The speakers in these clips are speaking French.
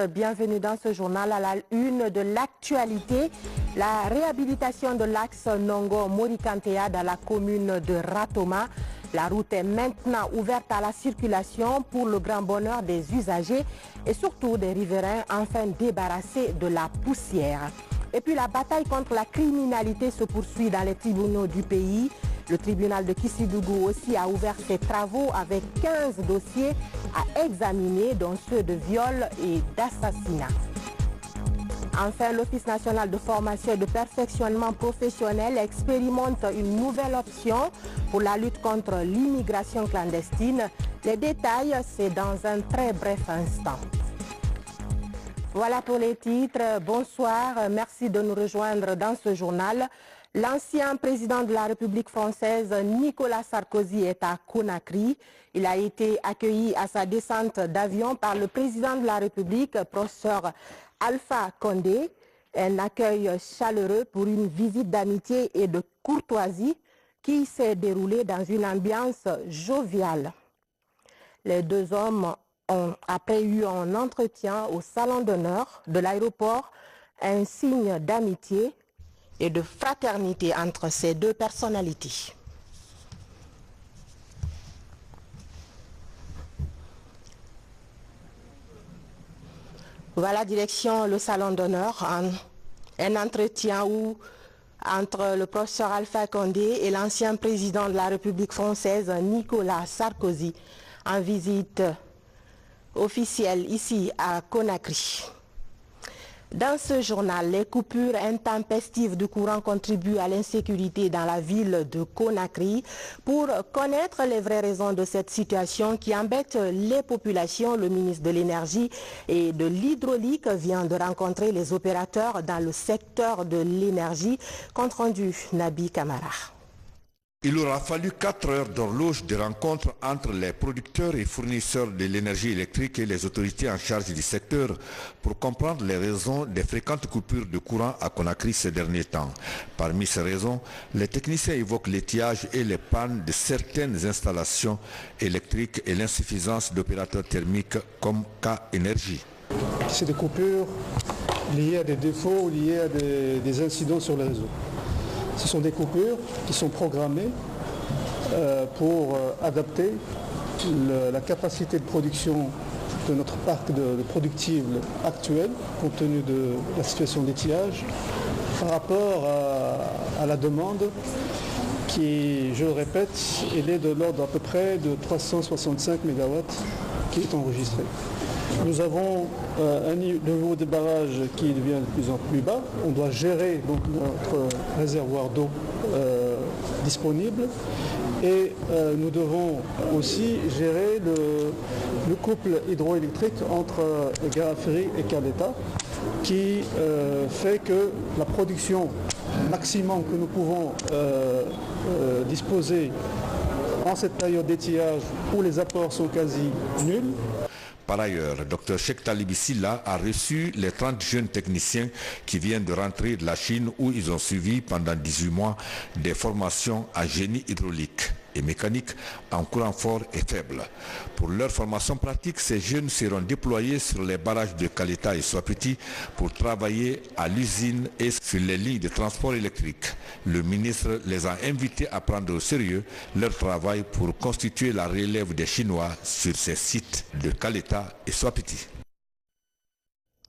Bienvenue dans ce journal à la une de l'actualité. La réhabilitation de l'axe Nongo-Morikantea dans la commune de Ratoma. La route est maintenant ouverte à la circulation pour le grand bonheur des usagers et surtout des riverains enfin débarrassés de la poussière. Et puis la bataille contre la criminalité se poursuit dans les tribunaux du pays. Le tribunal de Kissidougou aussi a ouvert ses travaux avec 15 dossiers à examiner, dont ceux de viol et d'assassinat. Enfin, l'Office national de formation et de perfectionnement professionnel expérimente une nouvelle option pour la lutte contre l'immigration clandestine. Les détails, c'est dans un très bref instant. Voilà pour les titres. Bonsoir, merci de nous rejoindre dans ce journal. L'ancien président de la République française, Nicolas Sarkozy, est à Conakry. Il a été accueilli à sa descente d'avion par le président de la République, professeur Alpha Condé. Un accueil chaleureux pour une visite d'amitié et de courtoisie qui s'est déroulée dans une ambiance joviale. Les deux hommes ont après eu un entretien au salon d'honneur de l'aéroport, un signe d'amitié et de fraternité entre ces deux personnalités. Voilà, direction le salon d'honneur, un entretien entre le professeur Alpha Condé et l'ancien président de la République française, Nicolas Sarkozy, en visite officielle ici à Conakry. Dans ce journal, les coupures intempestives de courant contribuent à l'insécurité dans la ville de Conakry. Pour connaître les vraies raisons de cette situation qui embête les populations, le ministre de l'Énergie et de l'Hydraulique vient de rencontrer les opérateurs dans le secteur de l'énergie. Compte rendu, Nabi Kamara. Il aura fallu 4 heures d'horloge de rencontre entre les producteurs et fournisseurs de l'énergie électrique et les autorités en charge du secteur pour comprendre les raisons des fréquentes coupures de courant à Conakry ces derniers temps. Parmi ces raisons, les techniciens évoquent l'étiage et les pannes de certaines installations électriques et l'insuffisance d'opérateurs thermiques comme K-Énergie. C'est des coupures liées à des défauts ou liées à des incidents sur le réseau. Ce sont des coupures qui sont programmées pour adapter la capacité de production de notre parc de productible actuel, compte tenu de la situation d'étiage, par rapport à la demande qui, je le répète, elle est de l'ordre à peu près de 365 MW qui est enregistré. Nous avons un niveau de barrage qui devient de plus en plus bas. On doit gérer donc notre réservoir d'eau disponible et nous devons aussi gérer le couple hydroélectrique entre Garafiri et Caleta qui fait que la production maximum que nous pouvons disposer en cette période d'étiage où les apports sont quasi nuls. Par ailleurs, Dr Cheikh Talib Silla a reçu les 30 jeunes techniciens qui viennent de rentrer de la Chine où ils ont suivi pendant 18 mois des formations à génie hydraulique et mécanique en courant fort et faible. Pour leur formation pratique, ces jeunes seront déployés sur les barrages de Caleta et Swapiti pour travailler à l'usine et sur les lignes de transport électrique. Le ministre les a invités à prendre au sérieux leur travail pour constituer la relève des Chinois sur ces sites de Caleta et Swapiti.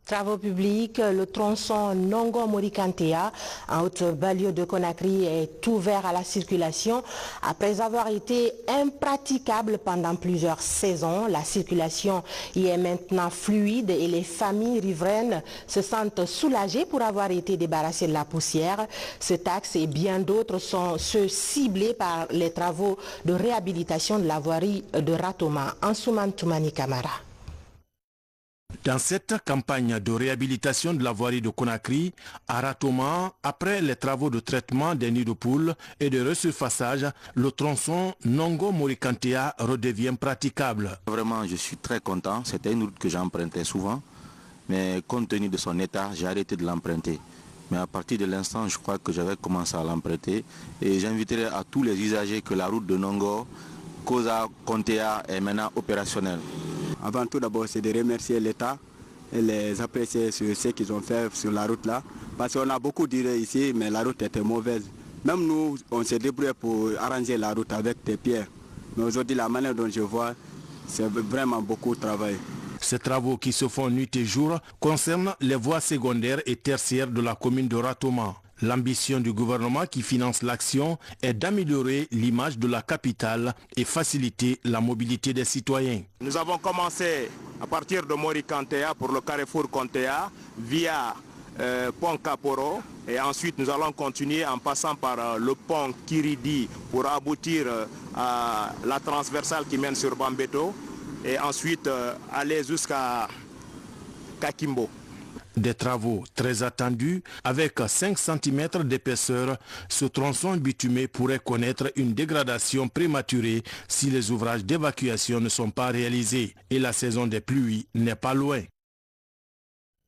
Travaux publics, le tronçon Nongo-Morikantea en haute banlieue de Conakry est ouvert à la circulation. Après avoir été impraticable pendant plusieurs saisons, la circulation y est maintenant fluide et les familles riveraines se sentent soulagées pour avoir été débarrassées de la poussière. Ce axe et bien d'autres sont ceux ciblés par les travaux de réhabilitation de la voirie de Ratoma. Ansouman Toumani Kamara. Dans cette campagne de réhabilitation de la voirie de Conakry, à Ratoma, après les travaux de traitement des nids de poules et de resurfaçage, le tronçon Nongo-Morikantea redevient praticable. Vraiment, je suis très content. C'était une route que j'empruntais souvent, mais compte tenu de son état, j'ai arrêté de l'emprunter. Mais à partir de l'instant, je crois que j'avais commencé à l'emprunter et j'inviterai à tous les usagers que la route de Nongo-Koza-Kontea est maintenant opérationnelle. Avant tout d'abord, c'est de remercier l'État et les apprécier sur ce qu'ils ont fait sur la route là. Parce qu'on a beaucoup duré ici, mais la route était mauvaise. Même nous, on s'est débrouillé pour arranger la route avec des pierres. Mais aujourd'hui, la manière dont je vois, c'est vraiment beaucoup de travail. Ces travaux qui se font nuit et jour concernent les voies secondaires et tertiaires de la commune de Ratoma. L'ambition du gouvernement qui finance l'action est d'améliorer l'image de la capitale et faciliter la mobilité des citoyens. Nous avons commencé à partir de Morikantea pour le carrefour Kontea via pont Kaporo et ensuite nous allons continuer en passant par le pont Kiridi pour aboutir à la transversale qui mène sur Bambeto et ensuite aller jusqu'à Kakimbo. Des travaux très attendus, avec 5 cm d'épaisseur, ce tronçon bitumé pourrait connaître une dégradation prématurée si les ouvrages d'évacuation ne sont pas réalisés. Et la saison des pluies n'est pas loin.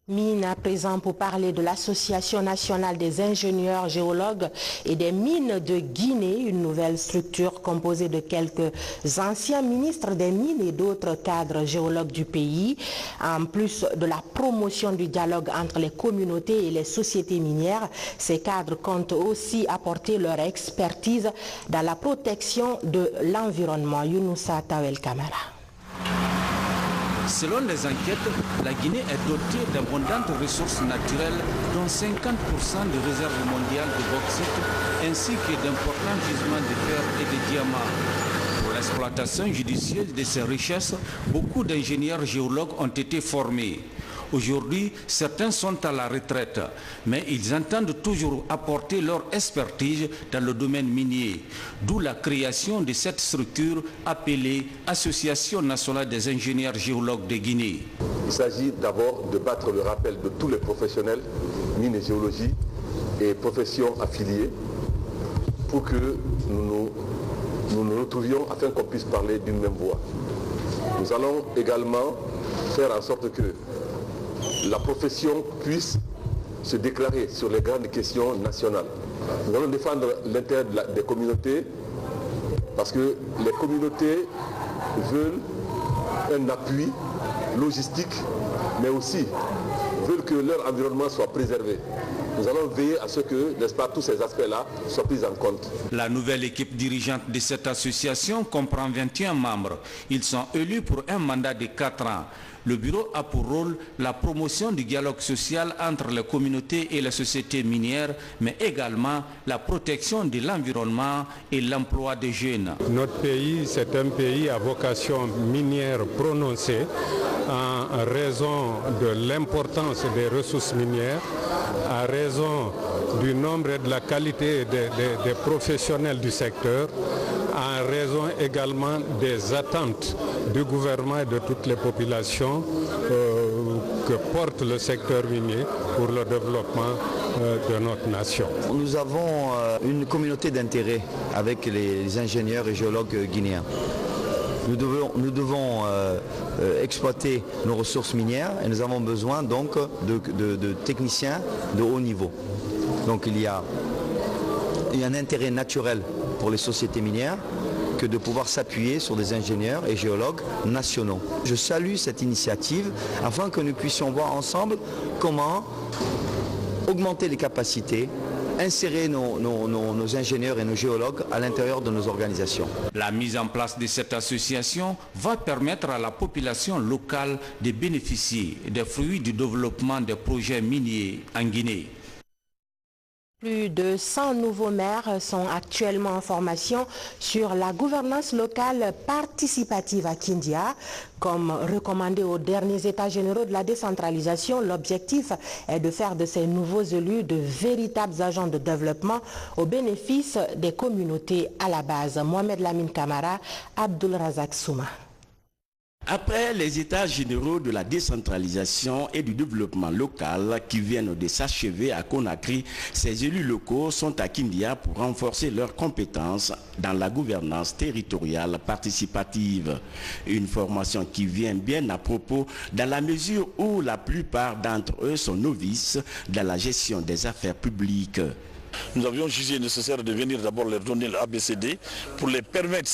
Mine à présent pour parler de l'Association nationale des ingénieurs géologues et des mines de Guinée, une nouvelle structure composée de quelques anciens ministres des mines et d'autres cadres géologues du pays. En plus de la promotion du dialogue entre les communautés et les sociétés minières, ces cadres comptent aussi apporter leur expertise dans la protection de l'environnement. Younoussa Tawel Kamara. Selon les enquêtes, la Guinée est dotée d'abondantes ressources naturelles, dont 50% de réserves mondiales de bauxite, ainsi que d'importants gisements de fer et de diamants. Pour l'exploitation judicieuse de ces richesses, beaucoup d'ingénieurs géologues ont été formés. Aujourd'hui, certains sont à la retraite, mais ils entendent toujours apporter leur expertise dans le domaine minier, d'où la création de cette structure appelée Association nationale des ingénieurs géologues de Guinée. Il s'agit d'abord de battre le rappel de tous les professionnels, mines et géologie et professions affiliées, pour que nous nous retrouvions afin qu'on puisse parler d'une même voix. Nous allons également faire en sorte que la profession puisse se déclarer sur les grandes questions nationales. Nous allons défendre l'intérêt des communautés parce que les communautés veulent un appui logistique, mais aussi veulent que leur environnement soit préservé. Nous allons veiller à ce que, n'est-ce pas, tous ces aspects-là soient pris en compte. La nouvelle équipe dirigeante de cette association comprend 21 membres. Ils sont élus pour un mandat de 4 ans. Le bureau a pour rôle la promotion du dialogue social entre les communautés et les sociétés minières, mais également la protection de l'environnement et l'emploi des jeunes. Notre pays, c'est un pays à vocation minière prononcée en raison de l'importance des ressources minières, à raison du nombre et de la qualité des professionnels du secteur, en raison également des attentes du gouvernement et de toutes les populations que porte le secteur minier pour le développement de notre nation. Nous avons une communauté d'intérêt avec les ingénieurs et géologues guinéens. Nous devons exploiter nos ressources minières et nous avons besoin donc de techniciens de haut niveau. Donc il y a un intérêt naturel pour les sociétés minières que de pouvoir s'appuyer sur des ingénieurs et géologues nationaux. Je salue cette initiative afin que nous puissions voir ensemble comment augmenter les capacités, insérer nos ingénieurs et nos géologues à l'intérieur de nos organisations. La mise en place de cette association va permettre à la population locale de bénéficier des fruits du développement des projets miniers en Guinée. Plus de 100 nouveaux maires sont actuellement en formation sur la gouvernance locale participative à Kindia. Comme recommandé aux derniers états généraux de la décentralisation, l'objectif est de faire de ces nouveaux élus de véritables agents de développement au bénéfice des communautés à la base. Mohamed Lamine Kamara, Abdul Razak Souma. Après les états généraux de la décentralisation et du développement local qui viennent de s'achever à Conakry, ces élus locaux sont à Kindia pour renforcer leurs compétences dans la gouvernance territoriale participative. Une formation qui vient bien à propos dans la mesure où la plupart d'entre eux sont novices dans la gestion des affaires publiques. Nous avions jugé nécessaire de venir d'abord leur donner l'ABCD pour les permettre,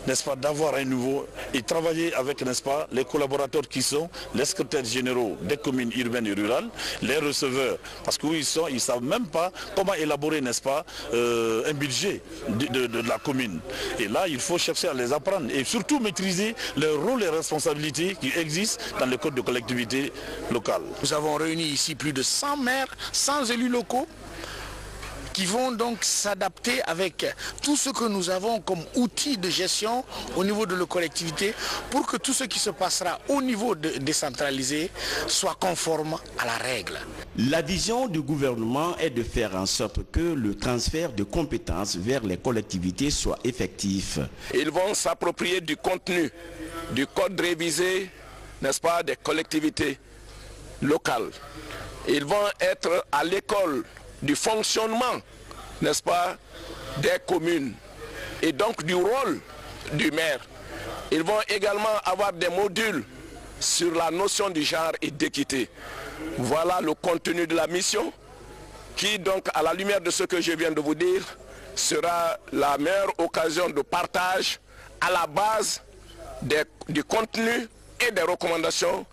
n'est-ce pas, d'avoir un nouveau et travailler avec, n'est-ce pas, les collaborateurs qui sont les secrétaires généraux des communes urbaines et rurales, les receveurs, parce qu'ils ne savent même pas comment élaborer, n'est-ce pas, un budget de la commune. Et là, il faut chercher à les apprendre et surtout maîtriser leurs rôles et responsabilités qui existent dans le code de collectivité locale. Nous avons réuni ici plus de 100 maires, 100 élus locaux qui vont donc s'adapter avec tout ce que nous avons comme outils de gestion au niveau de la collectivité pour que tout ce qui se passera au niveau décentralisé soit conforme à la règle. La vision du gouvernement est de faire en sorte que le transfert de compétences vers les collectivités soit effectif. Ils vont s'approprier du contenu du code révisé, n'est-ce pas, des collectivités locales. Ils vont être à l'école du fonctionnement, n'est-ce pas, des communes et donc du rôle du maire. Ils vont également avoir des modules sur la notion du genre et d'équité. Voilà le contenu de la mission qui donc, à la lumière de ce que je viens de vous dire, sera la meilleure occasion de partage à la base du contenu et des recommandations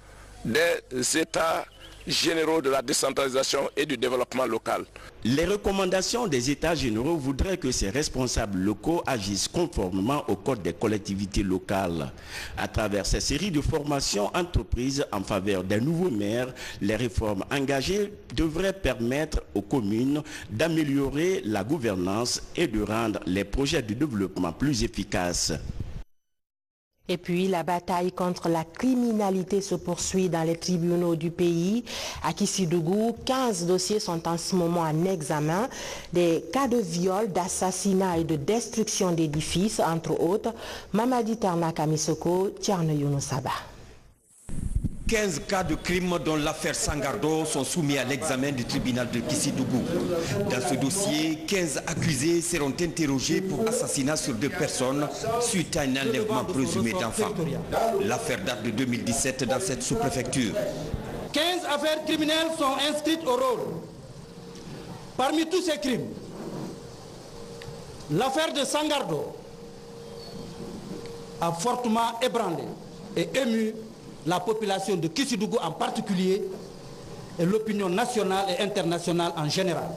des États généraux de la décentralisation et du développement local. Les recommandations des États généraux voudraient que ces responsables locaux agissent conformément au code des collectivités locales. À travers ces séries de formations entreprises en faveur des nouveaux maires, les réformes engagées devraient permettre aux communes d'améliorer la gouvernance et de rendre les projets de développement plus efficaces. Et puis, la bataille contre la criminalité se poursuit dans les tribunaux du pays. À Kissidougou, 15 dossiers sont en ce moment en examen. Des cas de viol, d'assassinat et de destruction d'édifices, entre autres. Mamadi Ternak Amisoko, Tierno Younoussaba. 15 cas de crimes dont l'affaire Sangardo sont soumis à l'examen du tribunal de Kissidougou. Dans ce dossier, 15 accusés seront interrogés pour assassinat sur 2 personnes suite à un enlèvement présumé d'enfants. L'affaire date de 2017 dans cette sous-préfecture. 15 affaires criminelles sont inscrites au rôle. Parmi tous ces crimes, l'affaire de Sangardo a fortement ébranlé et ému la population de Kissidougou en particulier et l'opinion nationale et internationale en général.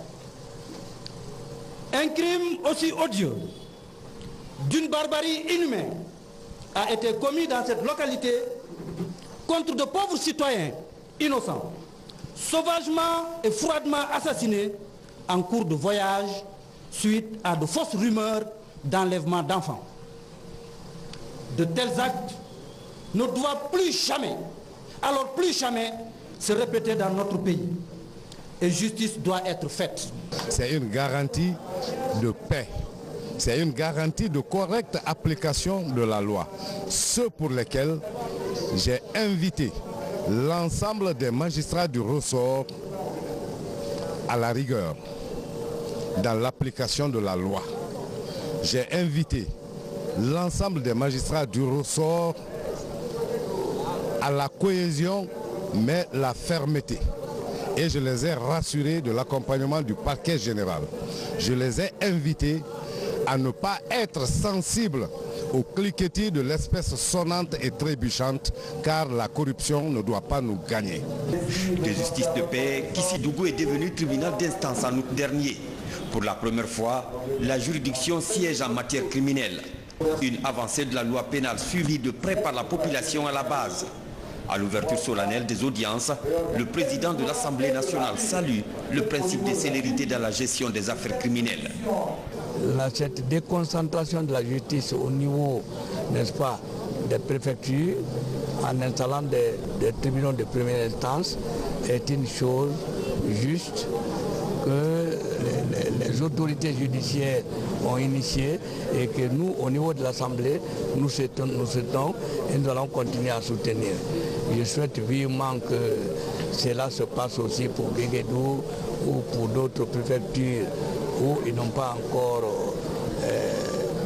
Un crime aussi odieux, d'une barbarie inhumaine, a été commis dans cette localité contre de pauvres citoyens innocents, sauvagement et froidement assassinés en cours de voyage suite à de fausses rumeurs d'enlèvement d'enfants. De tels actes ne doit plus jamais, alors plus jamais, se répéter dans notre pays. Et justice doit être faite. C'est une garantie de paix. C'est une garantie de correcte application de la loi. Ceux pour lesquels j'ai invité l'ensemble des magistrats du ressort à la rigueur dans l'application de la loi. J'ai invité l'ensemble des magistrats du ressort à la cohésion, mais la fermeté. Et je les ai rassurés de l'accompagnement du parquet général. Je les ai invités à ne pas être sensibles au cliquetis de l'espèce sonnante et trébuchante, car la corruption ne doit pas nous gagner. De justice de paix, Kissidougou est devenu tribunal d'instance en août dernier. Pour la première fois, la juridiction siège en matière criminelle. Une avancée de la loi pénale suivie de près par la population à la base. À l'ouverture solennelle des audiences, le président de l'Assemblée nationale salue le principe de célérité dans la gestion des affaires criminelles. Cette déconcentration de la justice au niveau, n'est-ce pas, des préfectures, en installant des tribunaux de première instance, est une chose juste que les autorités judiciaires ont initié et que nous, au niveau de l'Assemblée, nous souhaitons et nous allons continuer à soutenir. Je souhaite vivement que cela se passe aussi pour Guéguédou ou pour d'autres préfectures où ils n'ont pas encore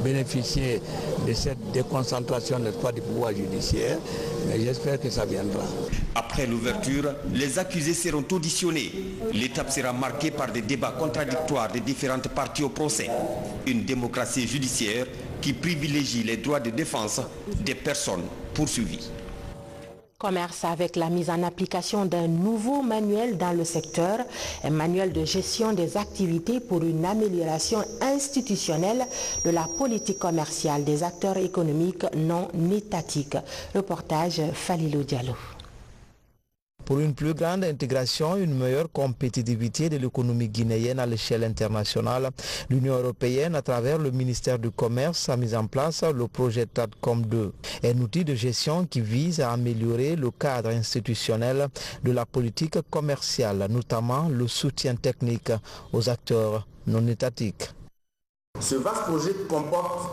bénéficier de cette déconcentration, n'est-ce pas, du pouvoir judiciaire. Mais j'espère que ça viendra. Après l'ouverture, les accusés seront auditionnés. L'étape sera marquée par des débats contradictoires des différentes parties au procès. Une démocratie judiciaire qui privilégie les droits de défense des personnes poursuivies. Commerce avec la mise en application d'un nouveau manuel dans le secteur, un manuel de gestion des activités pour une amélioration institutionnelle de la politique commerciale des acteurs économiques non étatiques. Reportage Falilou Diallo. Pour une plus grande intégration, une meilleure compétitivité de l'économie guinéenne à l'échelle internationale, l'Union européenne, à travers le ministère du Commerce, a mis en place le projet TRADCOM 2, un outil de gestion qui vise à améliorer le cadre institutionnel de la politique commerciale, notamment le soutien technique aux acteurs non étatiques. Ce vaste projet comporte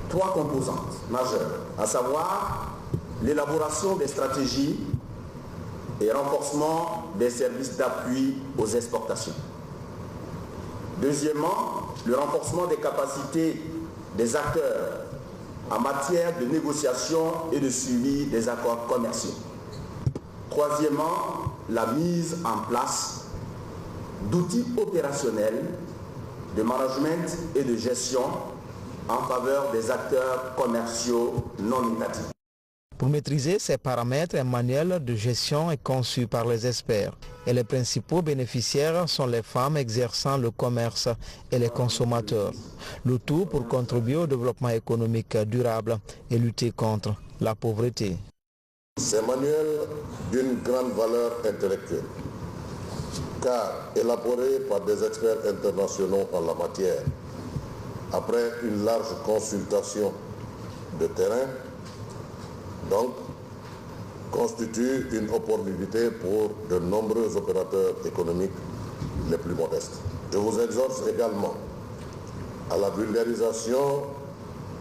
3 composantes majeures, à savoir l'élaboration des stratégies et renforcement des services d'appui aux exportations. Deuxièmement, le renforcement des capacités des acteurs en matière de négociation et de suivi des accords commerciaux. Troisièmement, la mise en place d'outils opérationnels de management et de gestion en faveur des acteurs commerciaux non étatiques. Pour maîtriser ces paramètres, un manuel de gestion est conçu par les experts. Et les principaux bénéficiaires sont les femmes exerçant le commerce et les consommateurs. Le tout pour contribuer au développement économique durable et lutter contre la pauvreté. C'est un manuel d'une grande valeur intellectuelle, car élaboré par des experts internationaux en la matière, après une large consultation de terrain, donc, constitue une opportunité pour de nombreux opérateurs économiques les plus modestes. Je vous exhorte également à la vulgarisation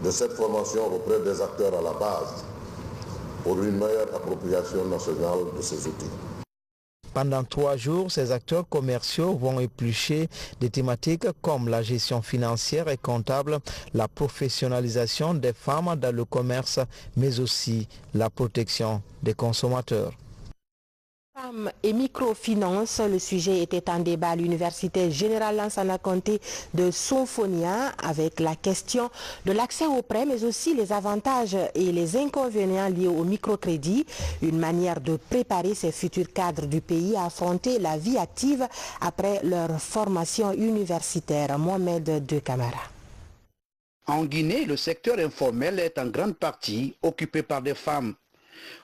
de cette formation auprès des acteurs à la base pour une meilleure appropriation nationale de ces outils. Pendant 3 jours, ces acteurs commerciaux vont éplucher des thématiques comme la gestion financière et comptable, la professionnalisation des femmes dans le commerce, mais aussi la protection des consommateurs. Femmes et microfinance, le sujet était en débat à l'Université Générale Lansana Conté de Sonfonia avec la question de l'accès aux prêts, mais aussi les avantages et les inconvénients liés au microcrédit, une manière de préparer ces futurs cadres du pays à affronter la vie active après leur formation universitaire. Mohamed De Camara. En Guinée, le secteur informel est en grande partie occupé par des femmes.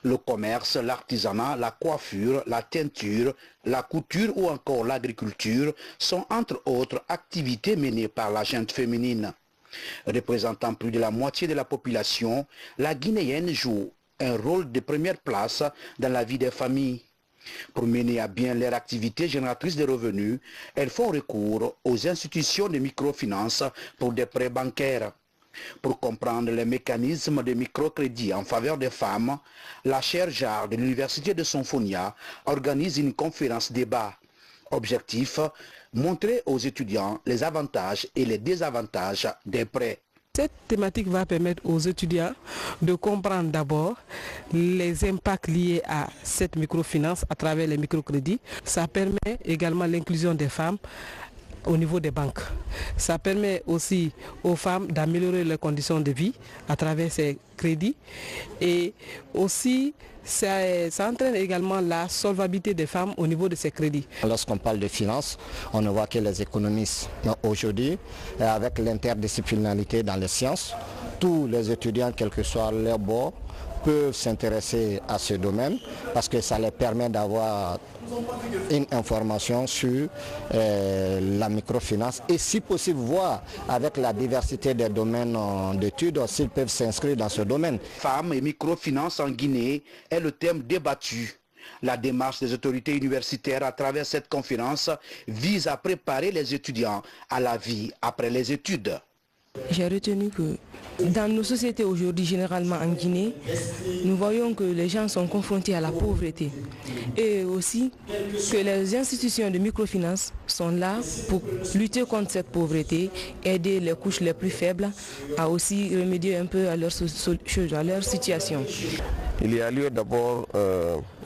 Le commerce, l'artisanat, la coiffure, la teinture, la couture ou encore l'agriculture sont entre autres activités menées par la gente féminine. Représentant plus de la moitié de la population, la Guinéenne joue un rôle de première place dans la vie des familles. Pour mener à bien leur activité génératrice de revenus, elles font recours aux institutions de microfinance pour des prêts bancaires. Pour comprendre les mécanismes de microcrédit en faveur des femmes, la chaire Jarre de l'Université de Sonfonia organise une conférence débat. Objectif, montrer aux étudiants les avantages et les désavantages des prêts. Cette thématique va permettre aux étudiants de comprendre d'abord les impacts liés à cette microfinance à travers les microcrédits. Ça permet également l'inclusion des femmes au niveau des banques. Ça permet aussi aux femmes d'améliorer leurs conditions de vie à travers ces crédits et aussi ça entraîne également la solvabilité des femmes au niveau de ces crédits. Lorsqu'on parle de finances, on ne voit que les économistes. Aujourd'hui, avec l'interdisciplinarité dans les sciences, tous les étudiants, quel que soit leur bord, peuvent s'intéresser à ce domaine parce que ça leur permet d'avoir une information sur la microfinance et si possible voir avec la diversité des domaines d'études s'ils peuvent s'inscrire dans ce domaine. Femmes et microfinance en Guinée est le thème débattu. La démarche des autorités universitaires à travers cette conférence vise à préparer les étudiants à la vie après les études. J'ai retenu que dans nos sociétés aujourd'hui, généralement en Guinée, nous voyons que les gens sont confrontés à la pauvreté et aussi que les institutions de microfinance sont là pour lutter contre cette pauvreté, aider les couches les plus faibles à aussi remédier un peu à leur situation. Il y a lieu d'abord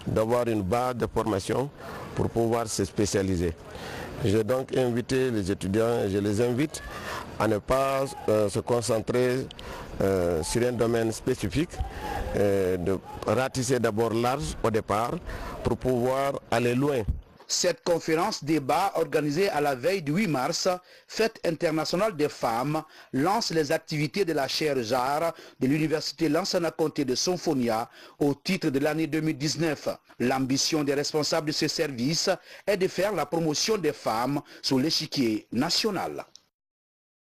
d'avoir une base de formation pour pouvoir se spécialiser. J'ai donc invité les étudiants et je les invite à ne pas se concentrer sur un domaine spécifique, de ratisser d'abord large au départ pour pouvoir aller loin. Cette conférence débat organisée à la veille du 8 mars, Fête internationale des femmes, lance les activités de la chaire Jar de l'université Lansana Conté de Sonfonia au titre de l'année 2019. L'ambition des responsables de ce service est de faire la promotion des femmes sur l'échiquier national.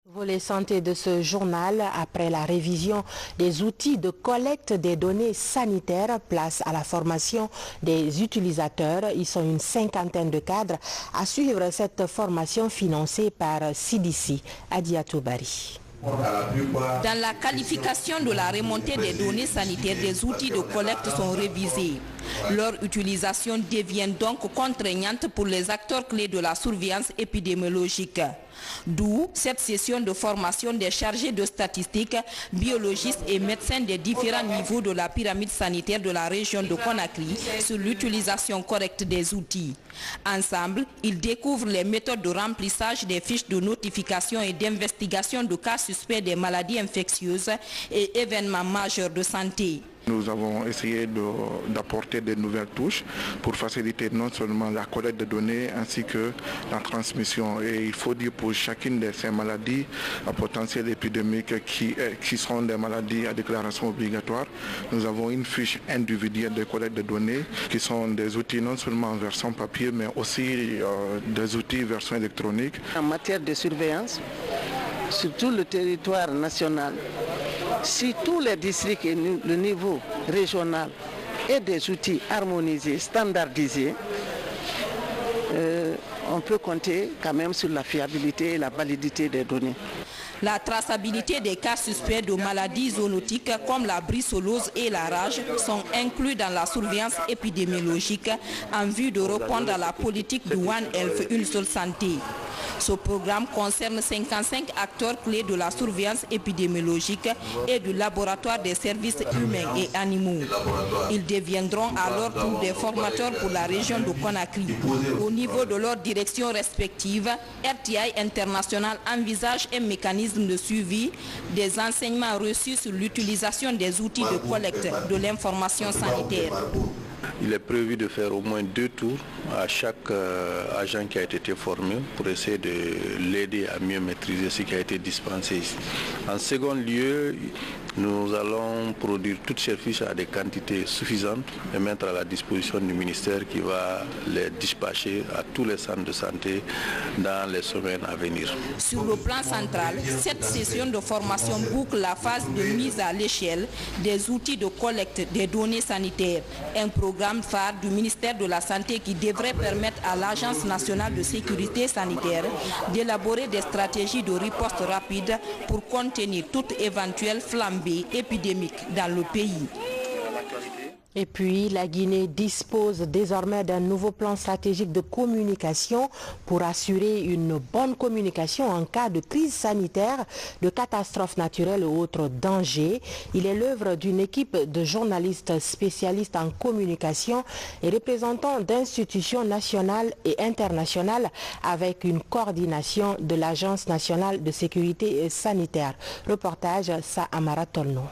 Volet santé de ce journal, après la révision des outils de collecte des données sanitaires, place à la formation des utilisateurs. Ils sont une cinquantaine de cadres à suivre cette formation financée par CDC. Adiatou Bari. Dans la qualification de la remontée des données sanitaires, des outils de collecte sont révisés. Leur utilisation devient donc contraignante pour les acteurs clés de la surveillance épidémiologique. D'où cette session de formation des chargés de statistiques, biologistes et médecins des différents niveaux de la pyramide sanitaire de la région de Conakry sur l'utilisation correcte des outils. Ensemble, ils découvrent les méthodes de remplissage des fiches de notification et d'investigation de cas suspects des maladies infectieuses et événements majeurs de santé. Nous avons essayé d'apporter de nouvelles touches pour faciliter non seulement la collecte de données ainsi que la transmission. Et il faut dire pour chacune de ces maladies à potentiel épidémique qui sont des maladies à déclaration obligatoire, nous avons une fiche individuelle de collecte de données qui sont des outils non seulement en version papier mais aussi des outils version électronique. En matière de surveillance, sur tout le territoire national, si tous les districts et le niveau régional aient des outils harmonisés, standardisés, on peut compter quand même sur la fiabilité et la validité des données. La traçabilité des cas suspects de maladies zoonotiques comme la brucellose et la rage sont inclus dans la surveillance épidémiologique en vue de répondre à la politique du One Health, une seule santé. Ce programme concerne 55 acteurs clés de la surveillance épidémiologique et du laboratoire des services humains et animaux. Ils deviendront à leur tour des formateurs pour la région de Conakry. Au niveau de leurs directions respectives, RTI International envisage un mécanisme de suivi des enseignements reçus sur l'utilisation des outils de collecte de l'information sanitaire. Il est prévu de faire au moins 2 tours à chaque agent qui a été formé pour essayer de l'aider à mieux maîtriser ce qui a été dispensé ici. En second lieu, nous allons produire toutes ces fiches à des quantités suffisantes et mettre à la disposition du ministère qui va les dispatcher à tous les centres de santé dans les semaines à venir. Sur le plan central, cette session de formation boucle la phase de mise à l'échelle des outils de collecte des données sanitaires, un programme phare du ministère de la Santé qui devrait permettre à l'Agence nationale de sécurité sanitaire d'élaborer des stratégies de riposte rapide pour contenir toute éventuelle flambée épidémique dans le pays. Et puis, la Guinée dispose désormais d'un nouveau plan stratégique de communication pour assurer une bonne communication en cas de crise sanitaire, de catastrophes naturelles ou autres dangers. Il est l'œuvre d'une équipe de journalistes spécialistes en communication et représentants d'institutions nationales et internationales avec une coordination de l'Agence nationale de sécurité sanitaire. Reportage Sa Amara Tolno.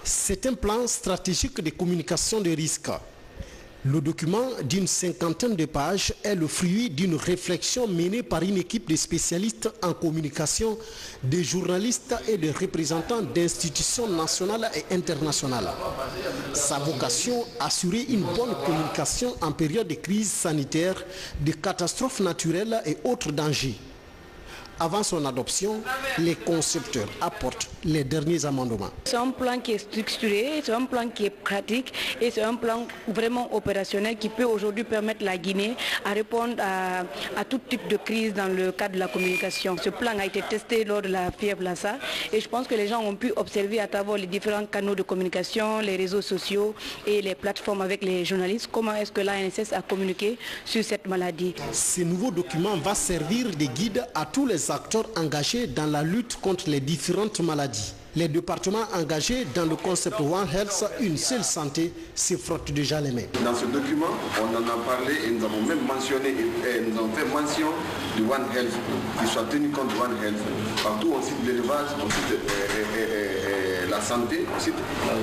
C'est un plan stratégique de communication de risques. Le document d'une cinquantaine de pages est le fruit d'une réflexion menée par une équipe de spécialistes en communication, de journalistes et de représentants d'institutions nationales et internationales. Sa vocation, assurer une bonne communication en période de crise sanitaire, de catastrophes naturelles et autres dangers. Avant son adoption, les concepteurs apportent les derniers amendements. C'est un plan qui est structuré, c'est un plan qui est pratique et c'est un plan vraiment opérationnel qui peut aujourd'hui permettre la Guinée à répondre à tout type de crise dans le cadre de la communication. Ce plan a été testé lors de la fièvre Lassa et je pense que les gens ont pu observer à travers les différents canaux de communication, les réseaux sociaux et les plateformes avec les journalistes, comment est-ce que l'ANSS a communiqué sur cette maladie. Ce nouveau document va servir de guide à tous les acteurs engagés dans la lutte contre les différentes maladies. Les départements engagés dans le concept One Health, une seule santé, se frottent déjà les mains. Dans ce document, on en a parlé et nous avons même mentionné, et nous avons fait mention du One Health, qui soit tenu compte du One Health. Partout on cite l'élevage, on cite la santé, on cite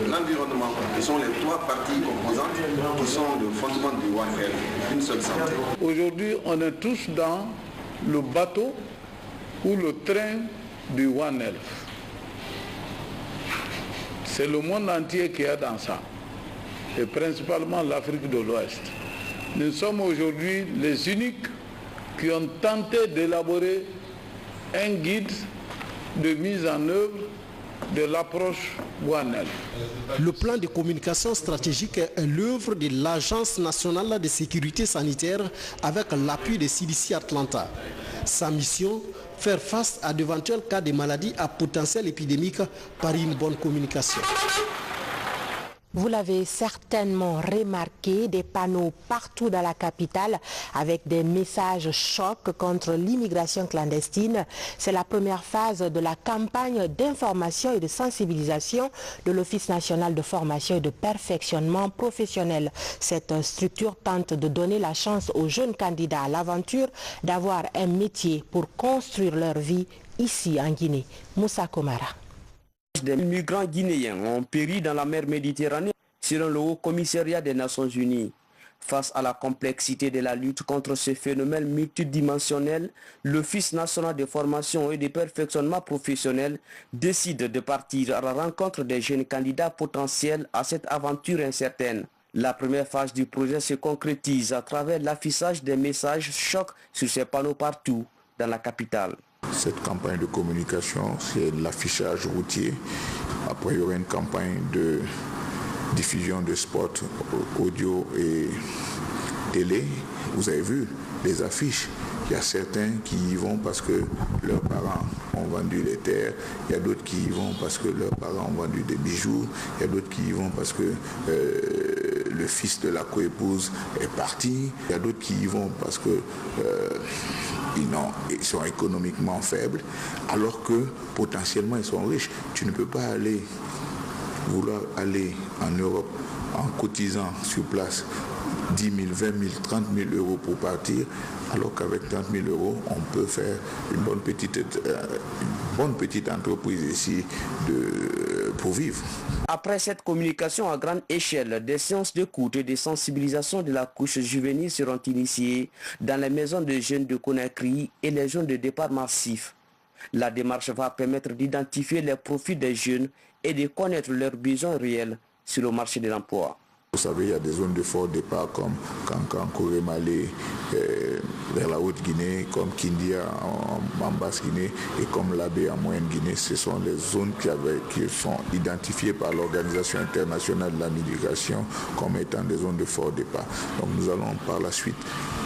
l'environnement. Ce sont les trois parties composantes qui sont le fondement du One Health, une seule santé. Aujourd'hui, on est tous dans le bateau ou le train du One Health. C'est le monde entier qui est dans ça, et principalement l'Afrique de l'Ouest. Nous sommes aujourd'hui les uniques qui ont tenté d'élaborer un guide de mise en œuvre de l'approche One Health. Le plan de communication stratégique est l'œuvre de l'Agence nationale de sécurité sanitaire avec l'appui de CDC Atlanta. Sa mission, faire face à d'éventuels cas de maladies à potentiel épidémique par une bonne communication. Vous l'avez certainement remarqué, des panneaux partout dans la capitale avec des messages chocs contre l'immigration clandestine. C'est la première phase de la campagne d'information et de sensibilisation de l'Office national de formation et de perfectionnement professionnel. Cette structure tente de donner la chance aux jeunes candidats à l'aventure d'avoir un métier pour construire leur vie ici en Guinée. Moussa Komara. Des migrants guinéens ont péri dans la mer Méditerranée selon le Haut Commissariat des Nations Unies. Face à la complexité de la lutte contre ce phénomène multidimensionnel, l'Office national de formation et de perfectionnement professionnel décide de partir à la rencontre des jeunes candidats potentiels à cette aventure incertaine. La première phase du projet se concrétise à travers l'affichage des messages chocs sur ces panneaux partout dans la capitale. Cette campagne de communication, c'est l'affichage routier. Après, il y aura une campagne de diffusion de spots audio et télé. Vous avez vu les affiches. Il y a certains qui y vont parce que leurs parents ont vendu les terres. Il y a d'autres qui y vont parce que leurs parents ont vendu des bijoux. Il y a d'autres qui y vont parce que le fils de la coépouse est parti. Il y a d'autres qui y vont parce que ils sont économiquement faibles, alors que potentiellement ils sont riches. Tu ne peux pas vouloir aller en Europe en cotisant sur place 10 000, 20 000, 30 000 euros pour partir, alors qu'avec 30 000 euros, on peut faire une bonne petite entreprise ici pour vivre. Après cette communication à grande échelle, des séances d'écoute et de sensibilisation de la couche juvénile seront initiées dans les maisons de jeunes de Conakry et les zones de départ massifs. La démarche va permettre d'identifier les profils des jeunes et de connaître leurs besoins réels sur le marché de l'emploi. Vous savez, il y a des zones de fort départ comme Kankan, Koremale, vers la Haute-Guinée, comme Kindia en Basse-Guinée et comme Labé en Moyenne-Guinée. Ce sont les zones qui sont identifiées par l'Organisation internationale de la migration comme étant des zones de fort départ. Donc nous allons par la suite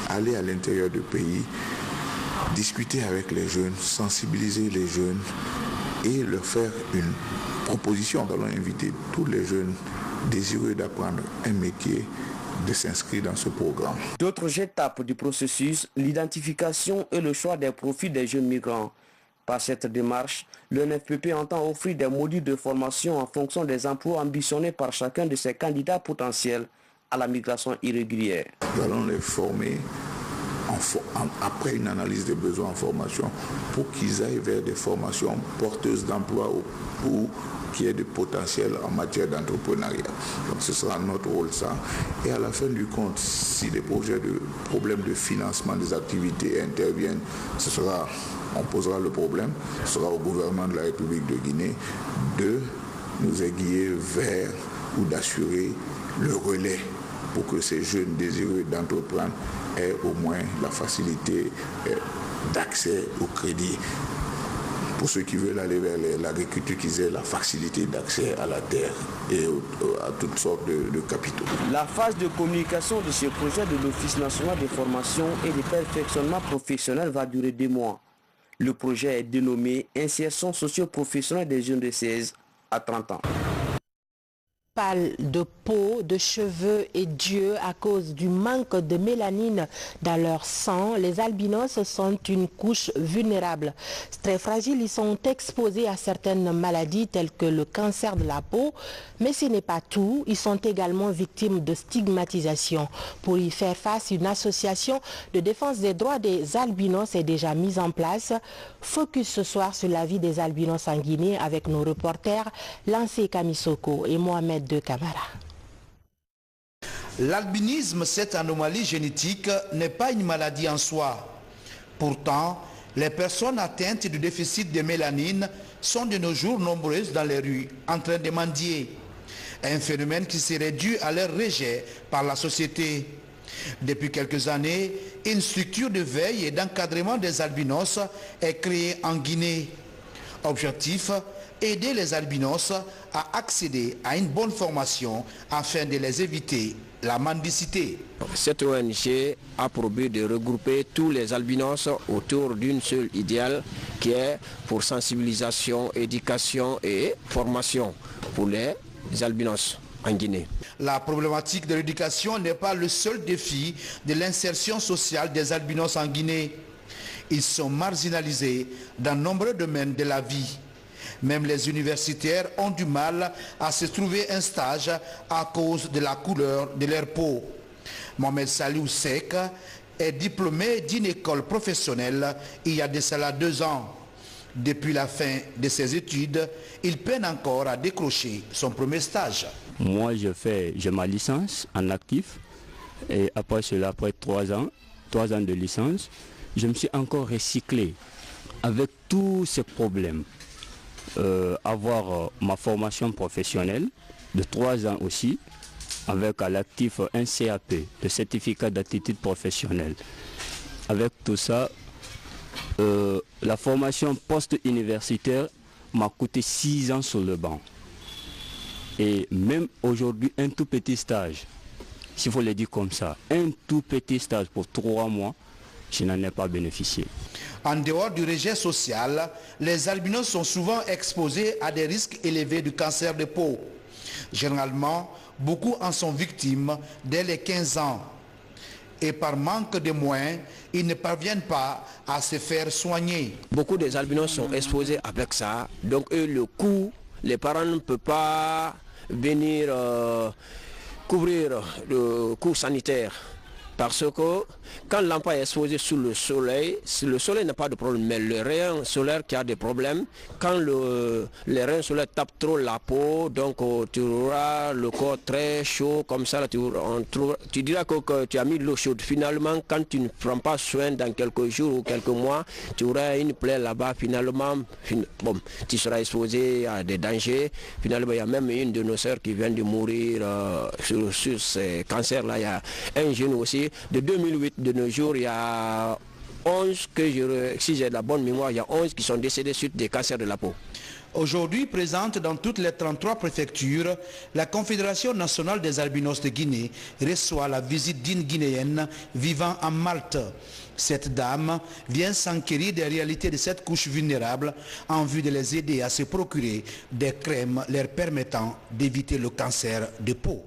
aller à l'intérieur du pays, discuter avec les jeunes, sensibiliser les jeunes et leur faire une proposition. Nous allons inviter tous les jeunes désireux d'apprendre un métier de s'inscrire dans ce programme. D'autres étapes du processus, l'identification et le choix des profils des jeunes migrants. Par cette démarche, le NFPP entend offrir des modules de formation en fonction des emplois ambitionnés par chacun de ces candidats potentiels à la migration irrégulière. Nous allons les former après une analyse des besoins en formation pour qu'ils aillent vers des formations porteuses d'emploi ou qui est de potentiel en matière d'entrepreneuriat. Donc ce sera notre rôle ça. Et à la fin du compte, si des problèmes de financement des activités interviennent, on posera le problème, ce sera au gouvernement de la République de Guinée de nous aiguiller vers ou d'assurer le relais pour que ces jeunes désireux d'entreprendre aient au moins la facilité d'accès au crédit. Pour ceux qui veulent aller vers l'agriculture, qu'ils aient la facilité d'accès à la terre et à toutes sortes de capitaux. La phase de communication de ce projet de l'Office national de formation et de perfectionnement professionnel va durer 2 mois. Le projet est dénommé Insertion socio-professionnelle des jeunes de 16 à 30 ans. Pâle de peau, de cheveux et d'yeux à cause du manque de mélanine dans leur sang, les albinos sont une couche vulnérable. Très fragiles, ils sont exposés à certaines maladies telles que le cancer de la peau, mais ce n'est pas tout, ils sont également victimes de stigmatisation. Pour y faire face, une association de défense des droits des albinos est déjà mise en place. Focus ce soir sur la vie des albinos en Guinée avec nos reporters Lancé Kamisoko et Mohamed de Camara. L'albinisme, cette anomalie génétique, n'est pas une maladie en soi. Pourtant, les personnes atteintes du déficit de mélanine sont de nos jours nombreuses dans les rues, en train de mendier. Un phénomène qui serait dû à leur rejet par la société. Depuis quelques années, une structure de veille et d'encadrement des albinos est créée en Guinée. Objectif, aider les albinos à accéder à une bonne formation afin de les éviter la mendicité. Cette ONG a pour but de regrouper tous les albinos autour d'une seule idéale qui est pour sensibilisation, éducation et formation pour les albinos en Guinée. La problématique de l'éducation n'est pas le seul défi de l'insertion sociale des albinos en Guinée. Ils sont marginalisés dans nombreux domaines de la vie. Même les universitaires ont du mal à se trouver un stage à cause de la couleur de leur peau. Mohamed Salou Sek est diplômé d'une école professionnelle il y a de cela 2 ans. Depuis la fin de ses études, il peine encore à décrocher son premier stage. Moi, j'ai ma licence en actif et après cela, après 3 ans de licence, je me suis encore recyclé avec tous ces problèmes. Avoir ma formation professionnelle de 3 ans aussi, avec à l'actif un CAP, le certificat d'aptitude professionnelle. Avec tout ça, la formation post-universitaire m'a coûté 6 ans sur le banc. Et même aujourd'hui, un tout petit stage, s'il faut le dire comme ça, un tout petit stage pour 3 mois, je n'en ai pas bénéficié. En dehors du rejet social, les albinos sont souvent exposés à des risques élevés de cancer de peau. Généralement, beaucoup en sont victimes dès les 15 ans. Et par manque de moyens, ils ne parviennent pas à se faire soigner. Beaucoup des albinos sont exposés avec ça. Donc eux, le coût, les parents ne peuvent pas venir couvrir le coût sanitaire. Parce que quand l'enfant est exposé sous le soleil n'a pas de problème, mais le rayon solaire qui a des problèmes, quand les rayons solaires tapent trop la peau, donc tu auras le corps très chaud, comme ça, tu diras que tu as mis de l'eau chaude. Finalement, quand tu ne prends pas soin dans quelques jours ou quelques mois, tu auras une plaie là-bas, finalement, tu seras exposé à des dangers. Finalement, il y a même une de nos sœurs qui vient de mourir sur ces cancers-là. Il y a un jeune aussi. De 2008, de nos jours, il y a 11, si j'ai la bonne mémoire, il y a 11 qui sont décédés suite des cancers de la peau. Aujourd'hui présente dans toutes les 33 préfectures, la Confédération nationale des albinos de Guinée reçoit la visite d'une Guinéenne vivant en Malte. Cette dame vient s'enquérir des réalités de cette couche vulnérable en vue de les aider à se procurer des crèmes leur permettant d'éviter le cancer de peau.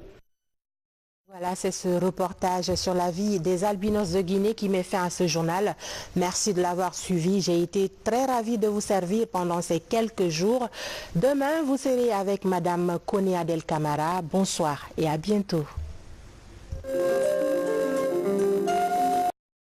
Voilà, c'est ce reportage sur la vie des albinos de Guinée qui met fin à ce journal. Merci de l'avoir suivi. J'ai été très ravie de vous servir pendant ces quelques jours. Demain, vous serez avec Madame Koné Adel Camara. Bonsoir et à bientôt.